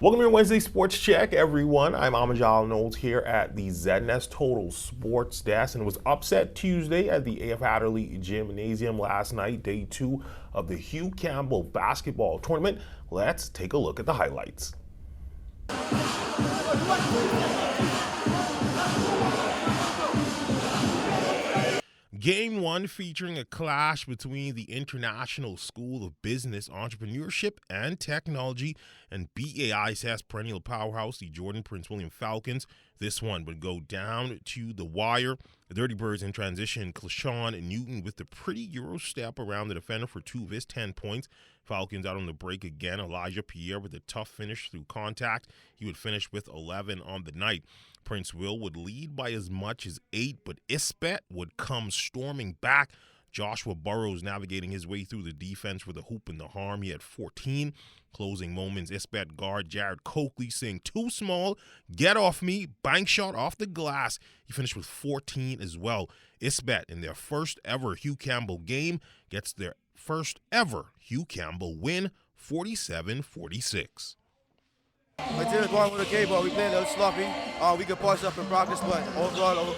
Welcome to your Wednesday Sports Check, everyone. I'm Amajal Knowles here at the ZNS Total Sports Desk, and it was Upset Tuesday at the A.F. Adderley Gymnasium last night, day 2 of the Hugh Campbell basketball tournament. Let's take a look at the highlights. Game 1 featuring a clash between the International School of Business, Entrepreneurship, and Technology and BAI's perennial powerhouse, the Jordan Prince William Falcons. This one would go down to the wire. The Dirty Birds in transition, Clashawn Newton with the pretty Euro step around the defender for 2 of his 10 points. Falcons out on the break again. Elijah Pierre with a tough finish through contact. He would finish with 11 on the night. Prince Will would lead by as much as 8, but Isbet would come storming back. Joshua Burrows navigating his way through the defense with a hoop in the arm. He had 14. Closing moments, Isbet guard Jared Coakley saying, "Too small, get off me," bank shot off the glass. He finished with 14 as well. Isbet, in their first ever Hugh Campbell game, gets their first ever Hugh Campbell win, 47-46. My team is going with okay, but we played a little sloppy. We could polish up in practice, but overall,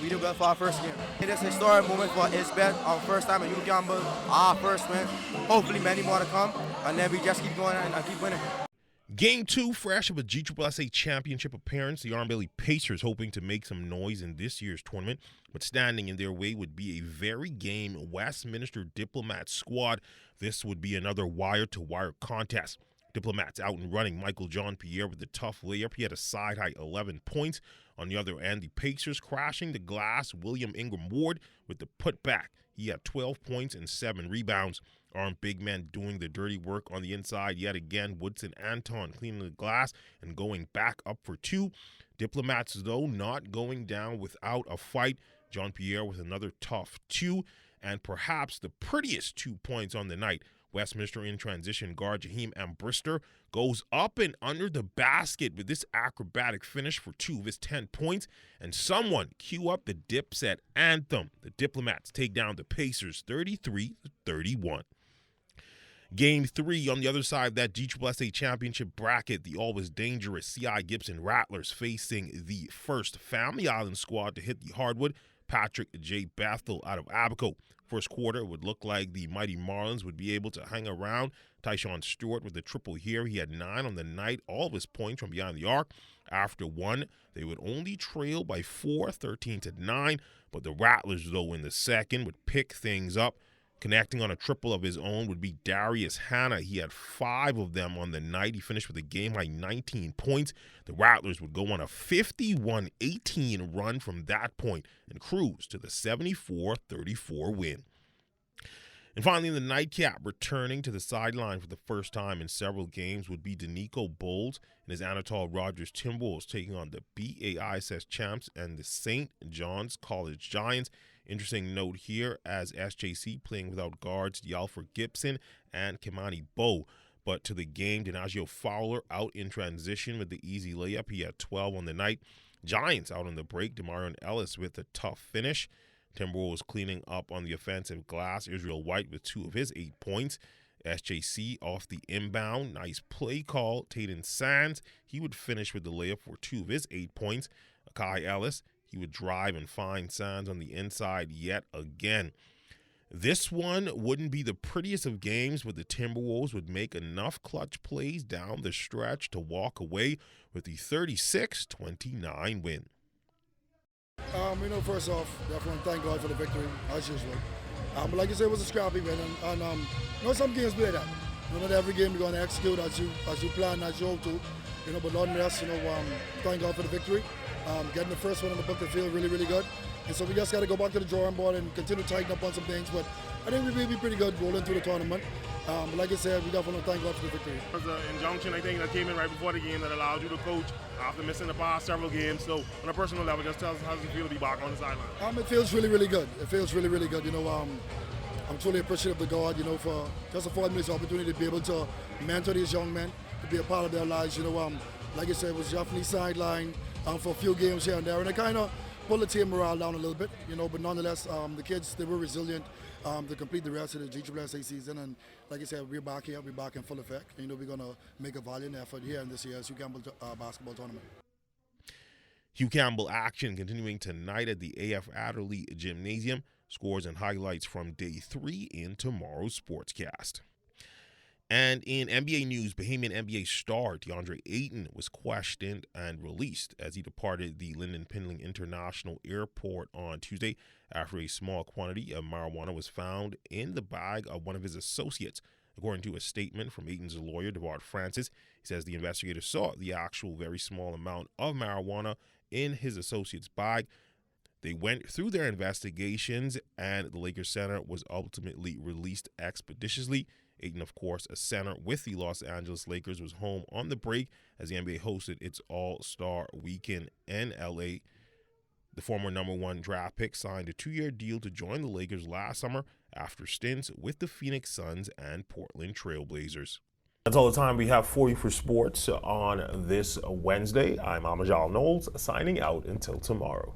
we did well for our first game. It is a historic moment for Isbet, our first time at Hugh Campbell, our first win. Hopefully many more to come, and then we just keep going and keep winning. Game 2, fresh of a GSSA championship appearance, the Armbelly Pacers hoping to make some noise in this year's tournament, but standing in their way would be a very game Westminster Diplomats squad. This would be another wire-to-wire contest. Diplomats out and running. Michael John Pierre with a tough layup. He had a side-high 11 points. On the other end, the Pacers crashing the glass. William Ingram Ward with the putback. He had 12 points and 7 rebounds. Armed big men doing the dirty work on the inside yet again. Woodson Anton cleaning the glass and going back up for 2. Diplomats, though, not going down without a fight. John Pierre with another tough 2. And perhaps the prettiest 2 points on the night. Westminster in transition guard Jaheim Ambrister goes up and under the basket with this acrobatic finish for 2 of his 10 points. And someone cue up the Dipset anthem. The Diplomats take down the Pacers 33-31. Game 3 on the other side of that GSSA championship bracket, the always dangerous C.I. Gibson Rattlers facing the first Family Island squad to hit the hardwood, Patrick J. Bethel out of Abaco. First quarter would look like the mighty Marlins would be able to hang around. Tyshawn Stewart with the triple here. He had 9 on the night, all of his points from behind the arc. After 1, they would only trail by 4, 13-9. But the Rattlers, though, in the second would pick things up. Connecting on a triple of his own would be Darius Hanna. He had 5 of them on the night. He finished with a game-high 19 points. The Rattlers would go on a 51-18 run from that point and cruise to the 74-34 win. And finally, in the nightcap, returning to the sideline for the first time in several games would be Danico Bowles and his Anatol Rogers Timberwolves taking on the BAISS champs and the St. John's College Giants. Interesting note here, as SJC playing without guards Alfred Gibson and Kimani Bowe. But to the game, Dinagio Fowler out in transition with the easy layup. He had 12 on the night. Giants out on the break. Demarion Ellis with a tough finish. Timberwolves cleaning up on the offensive glass. Israel White with 2 of his 8 points. SJC off the inbound. Nice play call. Taden Sands, he would finish with the layup for 2 of his 8 points. Akai Ellis, he would drive and find Sands on the inside yet again. This one wouldn't be the prettiest of games, but the Timberwolves would make enough clutch plays down the stretch to walk away with the 36-29 win. First off, definitely thank God for the victory, as usual. But like you said, it was a scrappy win, and some games play that. Not every game you're going to execute as you plan, as you hope to. But nonetheless, thank God for the victory. Getting the first one on the book, they feel really, really good. And so we just got to go back to the drawing board and continue to tighten up on some things. But I think we'll be pretty good rolling through the tournament. But like I said, we definitely thank God for the victory. It was an injunction, I think, that came in right before the game that allowed you to coach after missing the past several games. So on a personal level, just tell us how does it feel to be back on the sideline? It feels really, really good. It feels really, really good. I'm truly appreciative of God, for just affording me this opportunity to be able to mentor these young men, to be a part of their lives. Like I said, it was definitely sidelined for a few games here and there. And it kind of pull the team morale down a little bit, but nonetheless, the kids, they were resilient to complete the rest of the GSSA season. And like I said, we're back here, we're back in full effect. We're going to make a valiant effort here in this year's Hugh Campbell basketball tournament. Hugh Campbell action continuing tonight at the AF Adderley Gymnasium. Scores and highlights from day 3 in tomorrow's sportscast. And in NBA news, Bahamian NBA star DeAndre Ayton was questioned and released as he departed the Lynden Pindling International Airport on Tuesday after a small quantity of marijuana was found in the bag of one of his associates. According to a statement from Ayton's lawyer, DeVard Francis, he says the investigators saw the actual very small amount of marijuana in his associate's bag. They went through their investigations, and the Lakers center was ultimately released expeditiously. Ayton, of course, a center with the Los Angeles Lakers, was home on the break as the NBA hosted its All-Star Weekend in L.A. The former #1 draft pick signed a 2-year deal to join the Lakers last summer after stints with the Phoenix Suns and Portland Trail Blazers. That's all the time we have for you for sports on this Wednesday. I'm Amajal Knowles, signing out until tomorrow.